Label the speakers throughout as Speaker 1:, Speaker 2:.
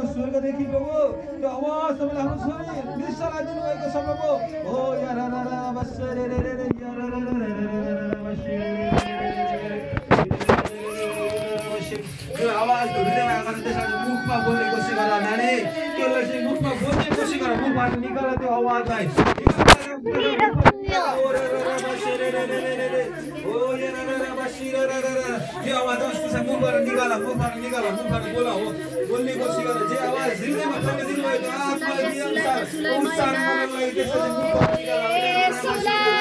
Speaker 1: स्वर्गदेखि प्रभु त्यो आवाज तपाईँले आफ्नो छोरी निशालाई दिनुभएको छ प्रभु हो त्यो आवाज हृदयमा आएर त्यसलाई मुखमा बोल्ने कोसिस गर नानी त्यसलाई चाहिँ मुखमा बोल्ने कोसिस गर मुखबाट निकाल त्यो आवाजलाई त्यो आवाज कस्तो छ मुखबाट निकाल मुखबाट बोला हो बोल्ने कोसिस गर जे आवाज हृदयमा प्रवेश दिनुभएको आत्माले अनुसार उच्चारण गर्नलाई त्यसपछि मुखबाट निकाल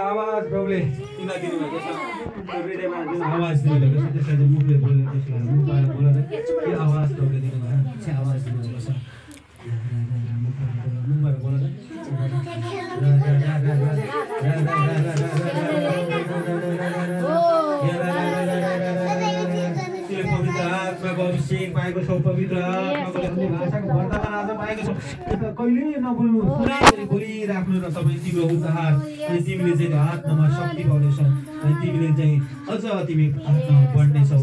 Speaker 1: आवाज प्रभुले तिमीलाई दिनुभएको छ हृदयमा जुन आवाज दिनुभएको छ त्यसलाई चाहिँ मुखले बोल्ने कोसिस गर मुखबाट बोलेर के आवाज प्रभुले दिनुभएको छ आवाज दिनुभएको छ मुखबाट बोलेर पवित्र आत्माको अभिषेक पाएको छौ पवित्र आत्माको भाषाको वर्तमान आज पाएको छौ कहिले नबोल्नु पुरै बोलिराख्नु र तपाईँ तिम्रो उद्धार अनि तिमीले चाहिँ आत्मामा शक्ति पाउनेछौ अनि तिमीले चाहिँ अझ तिमी आत्मामा बढ्नेछौ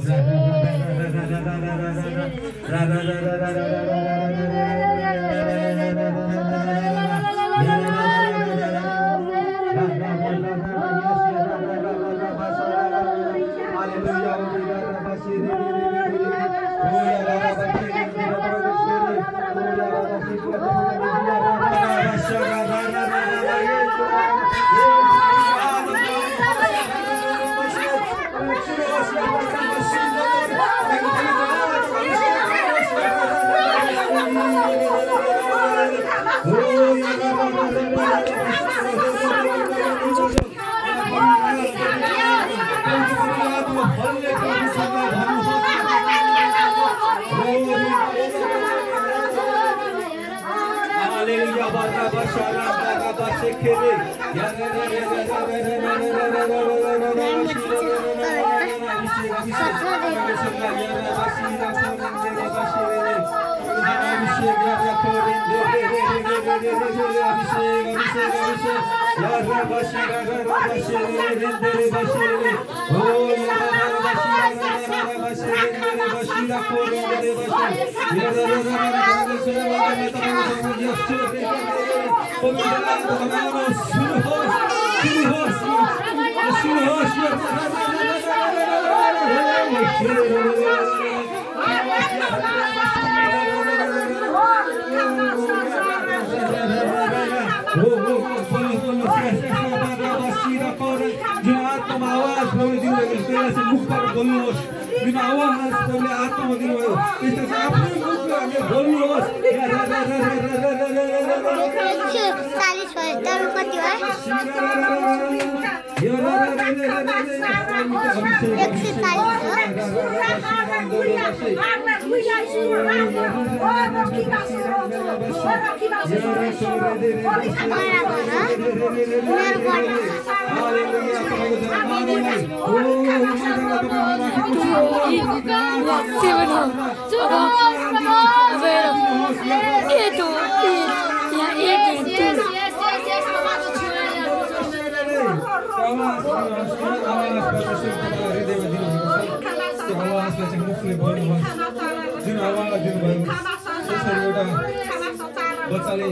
Speaker 1: बच्चाले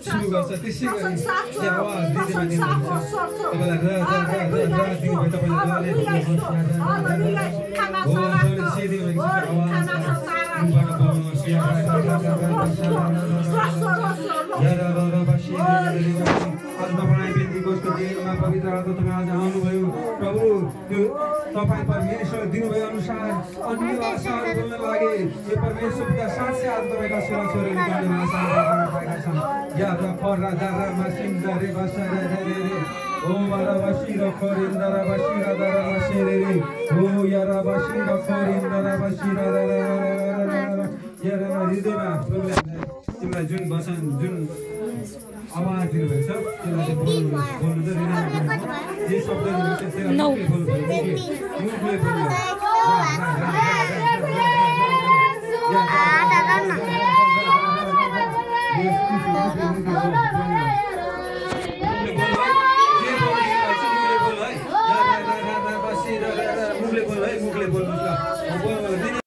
Speaker 1: सुरु गर्छ त्यसै गरी आवाज दिँदै दिवसको दिनमा पवित्र आत्मा तपाईँ आज आउनुभयो प्रभु त्यो तपाईँ परमेश्वर दिनुभयो अनुसार अन्य भाषाहरू बोल्न लागे यो परमेश्वर पिता साँच्चै आज तपाईँका छोराछोरीले अन्य भाषाहरू बोल्न पाएका छन् या र फरा दारा मासिम दरे बसा रे रे रे ओ मारा बसी र खरिन्दरा बसी र दरा बसी रे रे ओ यारा बसी र खरिन्दरा बसी र रे यारा हृदयमा प्रभुले तिमीलाई जुन वचन जुन आवाज दिनुभएको छ त्यसलाई बोल्नु चाहिँ जे शब्द दिनुभएको छ त्यसलाई मुखले बोल्नु